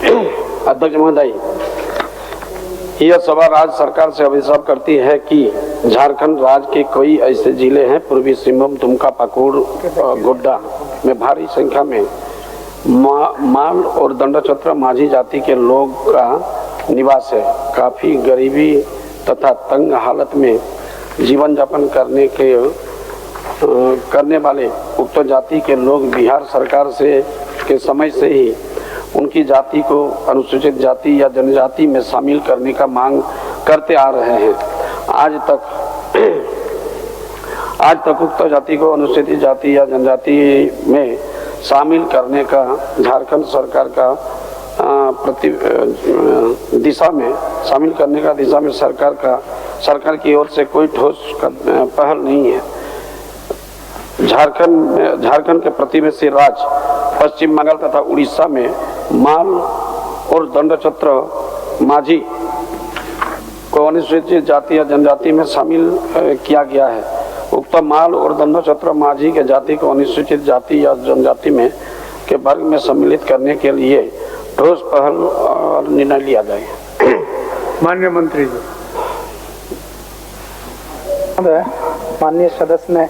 अध्यक्ष महोदय, यह सभा राज्य सरकार से अभिशाप करती है कि झारखंड राज्य के कई ऐसे जिले हैं, पूर्वी सिंहभूम, दुमका, पाकुड़, गोड्डा में भारी संख्या में माल और दंडछत्र माझी जाति के लोग का निवास है। काफी गरीबी तथा तंग हालत में जीवन यापन करने वाले उक्त जाति के लोग बिहार सरकार के समय से ही उनकी जाति को अनुसूचित जाति या जनजाति में शामिल करने का मांग करते आ रहे हैं। आज तक उक्त जाति को अनुसूचित जाति या जनजाति में शामिल करने का झारखंड सरकार का दिशा में सरकार की ओर से कोई ठोस पहल नहीं है। झारखंड के प्रतिवेशी राज्य पश्चिम बंगाल तथा उड़ीसा में माल और दंडछत्र माझी को अनुसूचित जाति या जनजाति में शामिल किया गया है। उक्त माल और दंडछत्र माझी के जाति को अनुसूचित जाति या जनजाति में के वर्ग में सम्मिलित करने के लिए ठोस पहल और निर्णय लिया जाए। माननीय मंत्री जी। माननीय सदस्य ने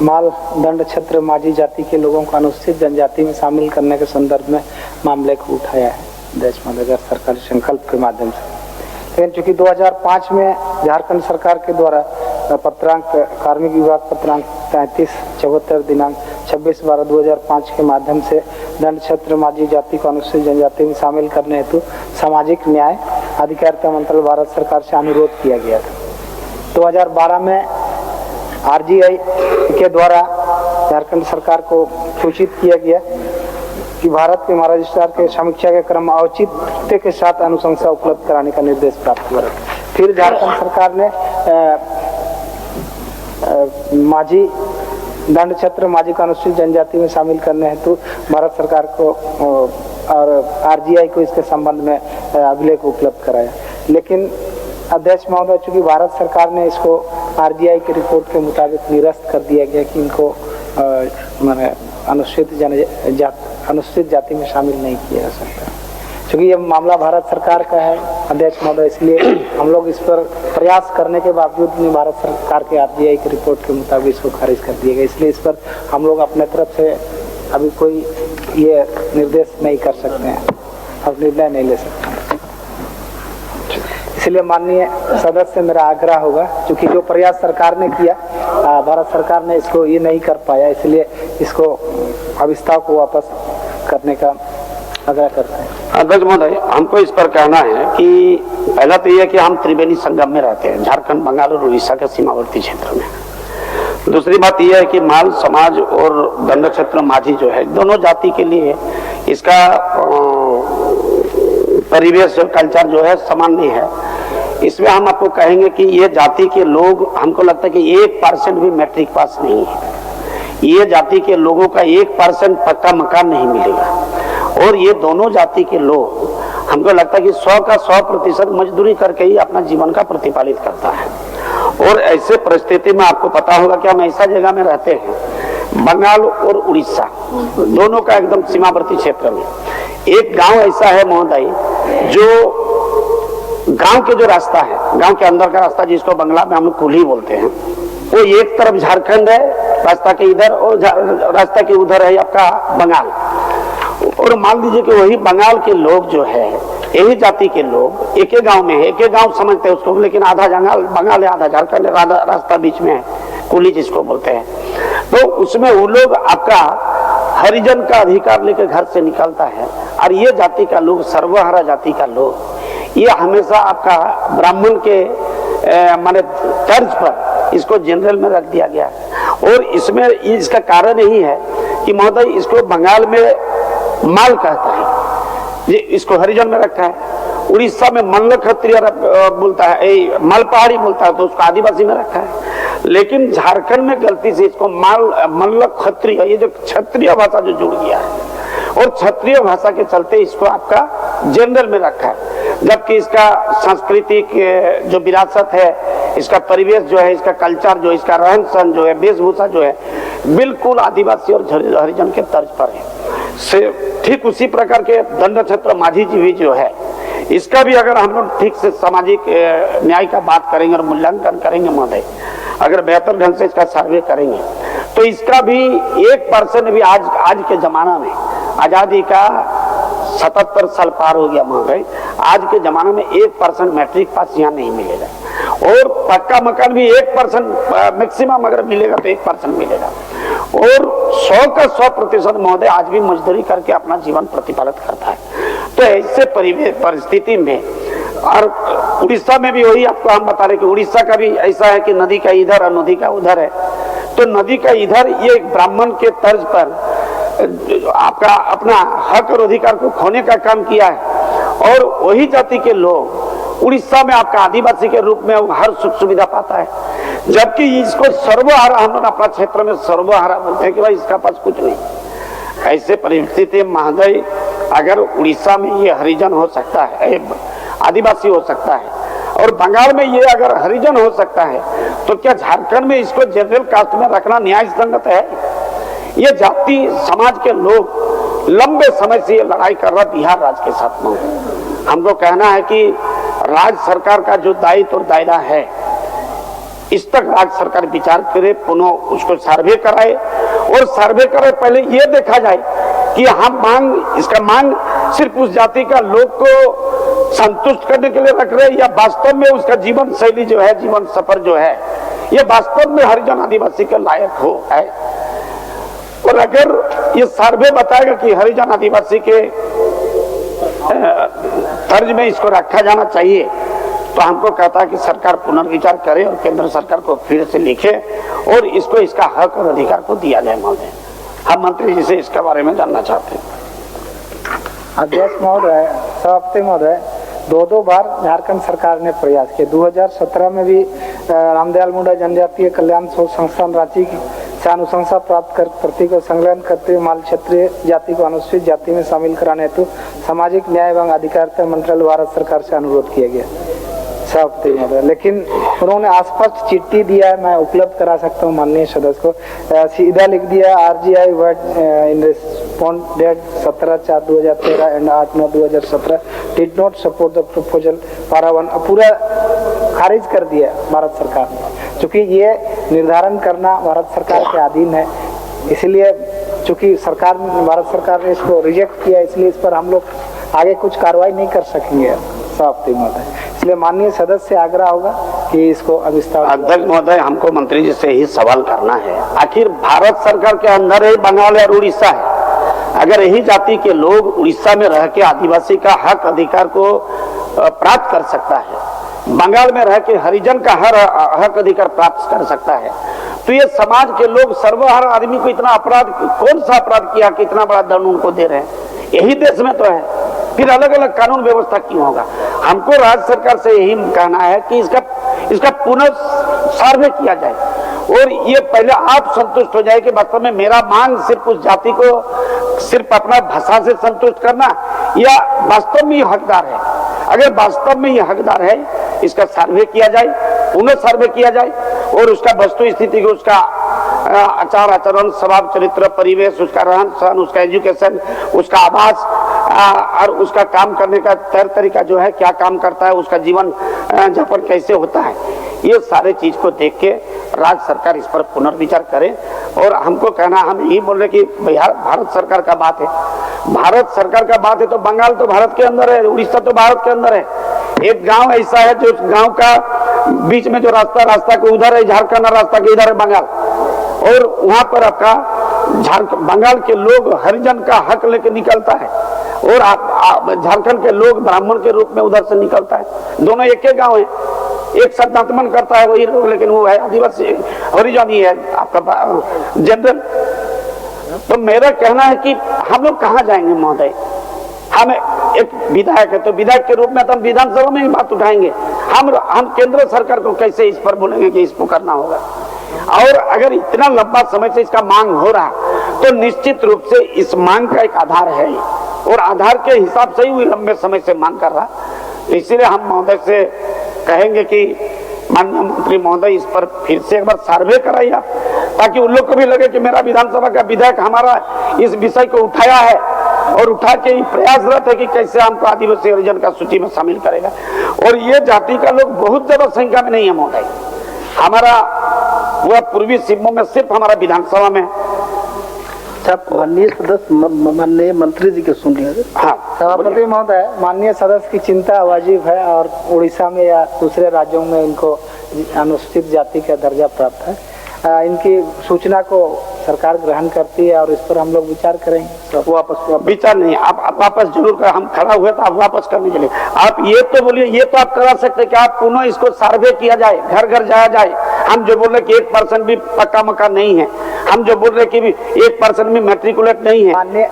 माल दंड क्षेत्र माझी जाति के लोगों को अनुसूचित जनजाति में शामिल करने के संदर्भ में मामले को उठाया है देश मददगार सरकारी संकल्प के माध्यम से। लेकिन चूंकि 2005 में झारखंड सरकार के द्वारा पत्रांक कार्मिक विभाग पत्रांक 3374 दिनांक 26/12/2005 के माध्यम से दंड क्षेत्र माझी जाति को अनुसूचित जनजाति में शामिल करने हेतु सामाजिक न्याय अधिकारिता मंत्रालय भारत सरकार से अनुरोध किया गया था। 2012 में आरजीआई के द्वारा झारखंड सरकार को सूचित किया गया कि भारत के महाराष्ट्र के समीक्षा के क्रम औचित्य के साथ अनुशंसा उपलब्ध कराने का निर्देश प्राप्त हुआ। फिर झारखंड सरकार ने माझी दंड क्षेत्र माझी को अनुसूचित जनजाति में शामिल करने हेतु भारत सरकार को और आरजीआई को इसके संबंध में अभिलेख उपलब्ध कराया। लेकिन अध्यक्ष महोदय, चूंकि भारत सरकार ने इसको आरजीआई की रिपोर्ट के मुताबिक निरस्त कर दिया गया कि इनको मैंने अनुसूचित जाति में शामिल नहीं किया जा सकता। चूंकि ये मामला भारत सरकार का है अध्यक्ष महोदय, इसलिए हम लोग इस पर प्रयास करने के बावजूद भी भारत सरकार के आरजीआई की रिपोर्ट के मुताबिक इसको खारिज कर दिया गया। इसलिए इस पर हम लोग अपने तरफ से अभी कोई ये निर्देश नहीं कर सकते हैं और निर्णय नहीं ले सकते हैं। इसलिए माननीय सदस्य से मेरा आग्रह होगा, क्योंकि जो प्रयास सरकार ने किया भारत सरकार ने इसको ये नहीं कर पाया, इसलिए इसको अविस्ताव को वापस करने का आग्रह करते हैं। अध्यक्ष महोदय, हमको इस पर कहना है कि पहला तो यह कि हम त्रिवेणी संगम में रहते हैं, झारखंड, बंगाल और उड़ीसा के सीमावर्ती क्षेत्र में। दूसरी बात यह है कि माल समाज और दंड क्षेत्र माझी जो है, दोनों जाति के लिए इसका परिवेश और कल्चर जो है समान नहीं है। इसमें हम आपको कहेंगे कि ये जाति के लोग, हमको लगता है कि 1% भी मैट्रिक पास नहीं है। ये जाति के लोगों का 1% पक्का मकान नहीं मिलेगा। और ये दोनों जाति के लोग, हमको लगता है कि 100 का 100% मजदूरी करके ही अपना जीवन का प्रतिपालित करता है। और ऐसे परिस्थिति में आपको पता होगा कि हम ऐसा जगह में रहते हैं, बंगाल और उड़ीसा दोनों का एकदम सीमावर्ती क्षेत्र में। एक गांव ऐसा है महोदय, जो गांव के जो रास्ता है, गांव के अंदर का रास्ता जिसको बंगला में हम लोग कुल्ही बोलते हैं, वो एक तरफ झारखंड है रास्ता के इधर, और रास्ता के उधर है आपका बंगाल। और मान लीजिए कि वही बंगाल के लोग जो है, यही जाति के लोग एक ही गांव में है, एक ही गांव समझते हैं उसको, लेकिन आधा बंगाल है, आधा झारखंड है, रास्ता बीच में है, कुली जिसको बोलते हैं। तो उसमें वो लोग आपका हरिजन का अधिकार लेकर घर से निकलता है। और ये जाति का लोग, सर्वहारा जाति का लोग, ये हमेशा आपका ब्राह्मण के माने तर्ज पर इसको जनरल में रख दिया गया है। और इसमें इसका कारण यही है कि महोदय, इसको बंगाल में माल कहता है, ये इसको हरिजन में रखा है। उड़ीसा में मल्ल क्षत्रिय बोलता है, मल पहाड़ी बोलता है, तो उसको आदिवासी में रखा है। लेकिन झारखंड में गलती से इसको मल्ल क्षत्रिय, ये जो क्षत्रिय भाषा जो जुड़ गया है, और क्षत्रिय भाषा के चलते इसको आपका जनरल में रखा है। जबकि इसका सांस्कृतिक जो विरासत है, इसका परिवेश जो है, इसका कल्चर जो, इसका रहन सहन जो है, वेशभूषा जो है, बिल्कुल आदिवासी और हरिजन के तर्ज पर है। ठीक उसी प्रकार के दंड क्षेत्र माझी जी भी जो है, इसका भी अगर हम लोग ठीक से सामाजिक न्याय का बात करेंगे और मूल्यांकन करेंगे महोदय, अगर बेहतर ढंग से इसका सर्वे करेंगे तो इसका भी 1% भी आज के जमाना में, आजादी का 77 साल पार हो गया महोदय, आज के जमाने में 1% मैट्रिक पास यहाँ नहीं मिलेगा। और पक्का मकान भी 1% मैक्सिमम अगर मिलेगा तो 1% मिलेगा। और 100 का 100% महोदय आज भी मजदूरी करके अपना जीवन प्रतिपादित करता है। तो ऐसे परिस्थिति में, और उड़ीसा में भी वही आपको हम बता रहे कि उड़ीसा का भी ऐसा है कि नदी का इधर और नदी का उधर है। तो नदी का इधर ये ब्राह्मण के तर्ज पर आपका अपना हक और अधिकार को खोने का काम किया है, और वही जाति के लोग उड़ीसा में आपका आदिवासी के रूप में हर सुख सुविधा पाता है, जबकि इसको सर्वहारा हम लोग अपना क्षेत्र में सर्वहारा बोलते हैं कि भाई इसका पास कुछ नहीं। ऐसे परिस्थिति महोदय, अगर उड़ीसा में ये हरिजन हो सकता है, आदिवासी हो सकता है, और बंगाल में ये अगर हरिजन हो सकता है, तो क्या झारखंड में इसको जनरल कास्ट में रखना न्याय संगत है? ये जाति समाज के लोग लंबे समय से ये लड़ाई कर रहा बिहार राज्य के साथ में। हमको कहना है कि राज्य सरकार का जो दायित्व और दायरा है, इस तक राज्य सरकार विचार करे, पुनः उसको सर्वे कराए, और सर्वे करे पहले ये देखा जाए कि हम इसका मांग सिर्फ उस जाति का लोग को संतुष्ट करने के लिए रख रहे, या वास्तव में उसका जीवन शैली जो है, जीवन सफर जो है, ये वास्तव में हरिजन आदिवासी के लायक हो है। और अगर ये सर्वे बताएगा कि हरिजन आदिवासी के तर्ज में इसको रखा जाना चाहिए, तो हमको कहता है कि सरकार पुनर्विचार करे और केंद्र सरकार को फिर से लिखे और इसको इसका हक और अधिकार को दिया जाए महोदय। हम मंत्री जी से इसके बारे में जानना चाहते हैं। अध्यक्ष महोदय, सभापति महोदय, दो बार झारखंड सरकार ने प्रयास किया। 2017 में भी रामदयाल मुंडा जनजातीय कल्याण शोध संस्थान रांची से अनुशंसा प्राप्त कर प्रति को संकलन करते हुए माल क्षेत्रीय जाति को अनुसूचित जाति में शामिल कराने हेतु सामाजिक न्याय एवं अधिकारिता मंत्रालय भारत सरकार से अनुरोध किया गया सभापति महोदय, लेकिन उन्होंने स्पष्ट चिट्ठी दिया है, मैं उपलब्ध करा सकता हूँ माननीय सदस्य को, सीधा लिख दिया RGI word in respond date 17/4/2013 and 8/9/2017 did not support the proposal पारा1, पूरा खारिज कर दिया भारत सरकार ने, चूंकि ये निर्धारण करना भारत सरकार के अधीन है। इसलिए चूंकि भारत सरकार ने इसको रिजेक्ट किया, इसलिए इस पर हम लोग आगे कुछ कार्रवाई नहीं कर सकेंगे सभापति महोदय। इसलिए माननीय सदस्य से आग्रह होगा कि इसको अविस्तार। अध्यक्ष महोदय, हमको मंत्री जी से ही सवाल करना है, आखिर भारत सरकार के अंदर ही बंगाल और उड़ीसा है। अगर यही जाति के लोग उड़ीसा में रह के आदिवासी का हक अधिकार को प्राप्त कर सकता है, बंगाल में रह के हरिजन का हर हक अधिकार प्राप्त कर सकता है, तो ये समाज के लोग सर्वहारा आदमी को इतना अपराध, कौन सा अपराध किया कि इतना बड़ा दंड उनको दे रहे हैं? यही देश में तो है, फिर अलग अलग कानून व्यवस्था क्यों होगा? हमको राज्य सरकार से यही कहना है कि इसका पुनः सर्वे किया जाए, और ये पहले आप संतुष्ट हो जाए कि वास्तव में मेरा मांग सिर्फ उस जाति को सिर्फ अपना भाषा से संतुष्ट करना, या वास्तव में ये हकदार है। अगर वास्तव में ये हकदार है, इसका सर्वे किया जाए, पुनः सर्वे किया जाए, और उसका वस्तु स्थिति को, उसका आचार आचरण, स्वभाव चरित्र, परिवेश, उसका रहन सहन, उसका एजुकेशन, उसका आवास और उसका काम करने का तरीका जो है, क्या काम करता है, उसका जीवन यापन कैसे होता है, ये सारे चीज को देख के राज्य सरकार इस पर पुनर्विचार करे। और हमको कहना, हम यही बोल रहे कि भारत सरकार का बात है, भारत सरकार का बात है, तो बंगाल तो भारत के अंदर है, उड़ीसा तो भारत के अंदर है। एक गांव ऐसा है जो गांव का बीच में जो रास्ता को उधर है झारखंड, रास्ता के इधर है बंगाल, और वहां पर आपका बंगाल के लोग हरिजन का हक लेके निकलता है, और झारखंड के लोग ब्राह्मण के रूप में उधर से निकलता है। दोनों एक ही गांव है, एक साथ आत्मन करता है वही लोग, लेकिन वो है आदिवासी हरिजन ही है आपका जनरल। तो मेरा कहना है कि हम लोग कहाँ जाएंगे महोदय? हम एक विधायक है, तो विधायक के रूप में तो हम विधानसभा में ही बात उठाएंगे। हम केंद्र सरकार को कैसे इस पर बोलेंगे कि इसको करना होगा? और अगर इतना लंबा समय से इसका मांग हो रहा, तो निश्चित रूप से इस मांग का एक आधार है, और आधार के हिसाब से ही लंबे समय से मांग कर रहा। इसीलिए हम महोदय से कहेंगे कि माननीय मंत्री महोदय, इस पर फिर से एक बार सर्वे कराइए, ताकि उन लोग को भी लगे कि मेरा विधानसभा का विधायक हमारा इस विषय को उठाया है और उठा के प्रयासरत है कि कैसे हमको आदिवासी हरिजन का सूची में शामिल करेगा। और ये जाति का लोग बहुत ज्यादा संख्या में नहीं है महोदय। हमारा वह पूर्वी सिंहभूम में सिर्फ हमारा विधानसभा में माननीय सदस्य माननीय मंत्री जी के सुन रहे हैं। हाँ सभापति महोदय, माननीय सदस्य की चिंता वाजिब है और उड़ीसा में या दूसरे राज्यों में इनको अनुसूचित जाति का दर्जा प्राप्त है। इनकी सूचना को सरकार ग्रहण करती है और इस पर हम लोग विचार करेंगे। तो वापस विचार नहीं, आप वापस जरूर कर, हम खड़ा हुए तो आप वापस करने के लिए आप ये तो बोलिए, ये तो आप करा सकते हैं कि आप पुनः इसको सर्वे किया जाए, घर घर जाया जाए। हम जो बोल रहे कि 1% भी पक्का मकान नहीं है, हम जो बोल रहे कि 1% भी मैट्रिकुलेट नहीं है, माननीय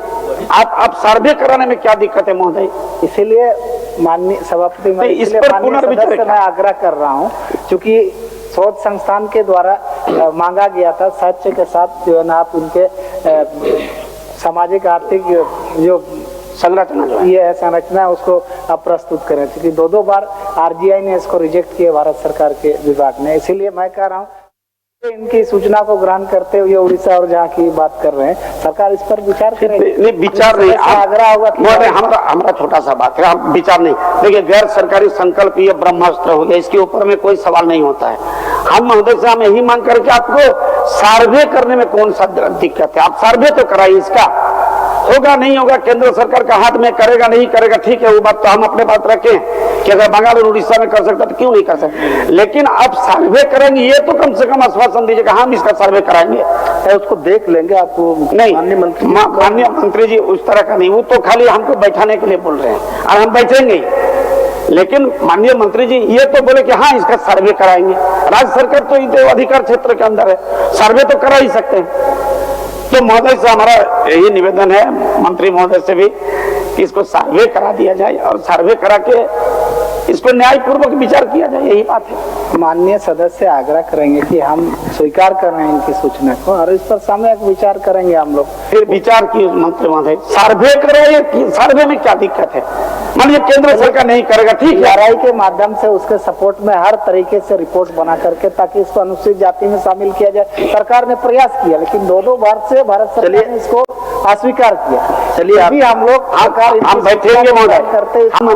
आप सर्वे कराने में क्या दिक्कत है महोदय? इसीलिए माननीय सभापति इस पर पुनर्विचार मैं आग्रह कर रहा हूँ, क्योंकि शोध संस्थान के द्वारा मांगा गया था सच्चे के साथ जो है ना आप उनके सामाजिक आर्थिक जो संरचना जो ये है संरचना उसको आप प्रस्तुत करें, क्योंकि दो बार आरजीआई ने इसको रिजेक्ट किया भारत सरकार के विभाग ने। इसीलिए मैं कह रहा हूँ इनकी सूचना को ग्रहण करते हुए उड़ीसा और जहाँ की बात कर रहे हैं, सरकार इस पर विचार करेगी। नहीं, विचार नहीं, आग्रह होगा हमारा छोटा सा बात है, आप विचार नहीं। देखिए, गैर सरकारी संकल्प ये ब्रह्मास्त्र हो गया, इसके ऊपर में कोई सवाल नहीं होता है। हम महोदय से हम यही मांग करके आपको सर्वे करने में कौन सा दिक्कत है? आप सर्वे तो कराइए, इसका होगा नहीं होगा केंद्र सरकार का हाथ में, करेगा नहीं करेगा ठीक है, वो बात तो हम अपने बात रखें कि अगर बंगाल और उड़ीसा में कर सकता तो क्यों नहीं कर सकते, लेकिन आप सर्वे करेंगे ये तो कम से कम आश्वासन दीजिएगा हम इसका सर्वे कराएंगे, उसको देख लेंगे। आपको नहीं माननीय मंत्री जी उस तरह का नहीं, वो तो खाली हमको बैठाने के लिए बोल रहे हैं और हम बैठेंगे, लेकिन माननीय मंत्री जी ये तो बोले कि हाँ इसका सर्वे कराएंगे। राज्य सरकार तो अधिकार क्षेत्र के अंदर है, सर्वे तो करा ही सकते हैं। तो महोदय से हमारा यही निवेदन है, मंत्री महोदय से भी, कि इसको सर्वे करा दिया जाए और सर्वे करा के इसको न्यायपूर्वक विचार किया जाए, यही बात है। माननीय सदस्य आग्रह करेंगे कि हम स्वीकार कर रहे हैं इनकी सूचना को और इस पर सामूहिक विचार करेंगे हम लोग। फिर विचार की मंत्री महोदय सर्वे कराइए, सर्वे में क्या दिक्कत है? मानिए केंद्र सरकार नहीं करेगा, ठीक है, आरआई के माध्यम से उसके सपोर्ट में हर तरीके से रिपोर्ट बना करके ताकि इसको अनुसूचित जाति में शामिल किया जाए। सरकार ने प्रयास किया, लेकिन दो बार से भारत सरकार ने इसको अस्वीकार किया। चलिए अभी हम लोग हम बैठेंगे महोदय, करते हम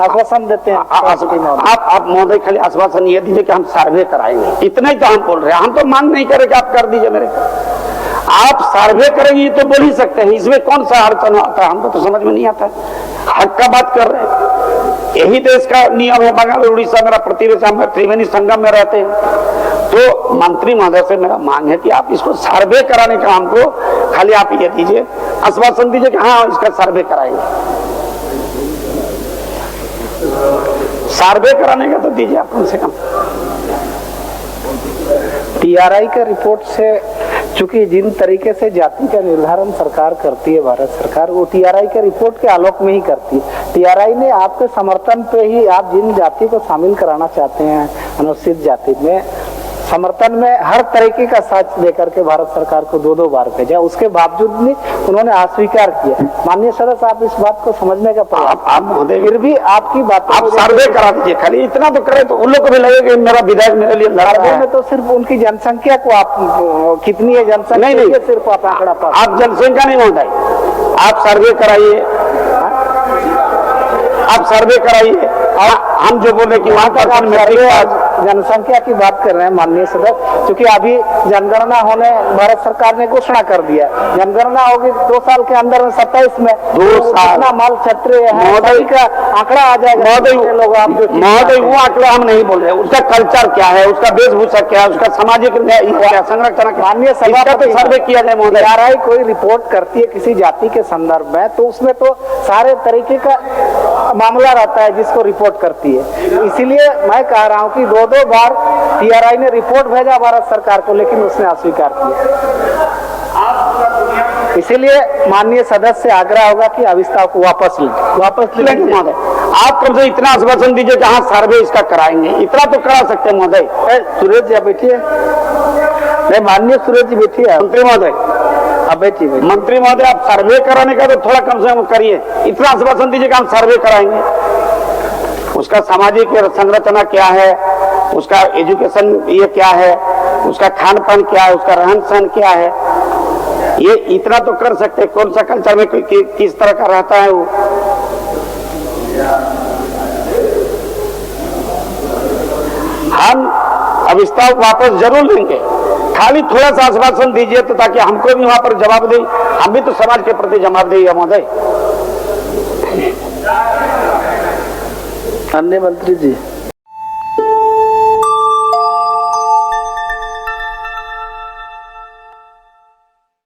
आश्वासन देते हैं। आप महोदय खाली आश्वासन ये दीजिए कि हम सर्वे कराएंगे, इतना ही तो हम बोल रहे हैं। हम तो मांग नहीं करें कि आप कर दीजिए मेरे, आप सर्वे करेंगे ये तो बोल ही सकते हैं, इसमें कौन सा अड़चन आता है? हमको तो समझ में नहीं आता है, हक का बात कर रहे हैं, यही देश का नियम है। बंगाल और उड़ीसा मेरा प्रतिवेश, हम त्रिवेणी संगम में रहते हैं। तो मंत्री महोदय से मेरा मांग है कि आप इसको सर्वे कराने का हमको खाली आप ये दीजिए, आश्वासन दीजिए कि हाँ इसका सर्वे कराएंगे। सर्वे कराने का तो दीजिए आप कम से कम। टीआरआई के रिपोर्ट से, चूंकि जिन तरीके से जाति का निर्धारण सरकार करती है भारत सरकार, वो टीआरआई के रिपोर्ट के आलोक में ही करती है। टीआरआई ने आपके समर्थन पे ही, आप जिन जाति को शामिल कराना चाहते हैं अनुसूचित जाति में, समर्थन में हर तरीके का साथ देकर के भारत सरकार को दो बार भेजा, उसके बावजूद भी उन्होंने अस्वीकार किया। माननीय सदस्य, आप इस बात को समझने का प्रयास, फिर भी आपकी बात आप सर्वे करा दीजिए, खाली इतना तो करे तो उन लोग को भी लगेगा कि मेरा विधायक मेरे लिए लड़ रहा है। में तो सिर्फ उनकी जनसंख्या को आप कितनी है जनसंख्या, नहीं सिर्फ आप आंकड़ा पास, आप जनसंख्या नहीं महोदय, आप सर्वे कराइए, आप सर्वे कराइए। हम जो बोले कि वहाँ का जनसंख्या की बात कर रहे हैं माननीय सदस्य, क्योंकि अभी जनगणना होने भारत सरकार ने घोषणा कर दिया, जनगणना होगी 2 साल के अंदर में 27 में 2 साल माल क्षेत्र है का आंकड़ा आ जाएगा। महोदय वो आंकड़ा हम नहीं बोल रहे, उसका कल्चर क्या है, उसका वेशभूषा क्या है, उसका सामाजिक संरक्षण, माननीय सभा तो सर्वे किया जाए महोदय। आरआई कोई रिपोर्ट करती है किसी जाति के संदर्भ में, तो उसमें तो सारे तरीके का मामला रहता है जिसको रिपोर्ट करती है। इसीलिए मैं कह रहा हूँ कि दो बार टीआरआई ने रिपोर्ट भेजा भारत सरकार को, लेकिन उसने अस्वीकार किया। इसीलिए माननीय सदस्य से आग्रह होगा कि अविस्ताव को वापस लेंगे महोदय। आप कम से इतना आश्वासन दीजिए कि हाँ सर्वे इसका कराएंगे, इतना तो करा सकते हैं महोदय। सुरेश जी बैठिए, नहीं माननीय सुरेश जी बैठिए। मंत्री महोदय अब बैठिए। मंत्री महोदय, आप सर्वे कराने का तो थोड़ा कम से कम करिए, इतना आश्वासन दीजिए कि हम सर्वे कराएंगे। उसका सामाजिक संरचना क्या है, उसका एजुकेशन ये क्या है, उसका खान पान क्या है, उसका रहन सहन क्या है, ये इतना तो कर सकते हैं। कौन सा कल्चर में किस तरह का रहता है वो। हम अब इसका वापस जरूर लेंगे, खाली थोड़ा सा आश्वासन दीजिए तो ताकि हमको भी वहां पर जवाब दें। हम भी तो समाज के प्रति जवाबदेही है महोदय। अन्य मंत्री जी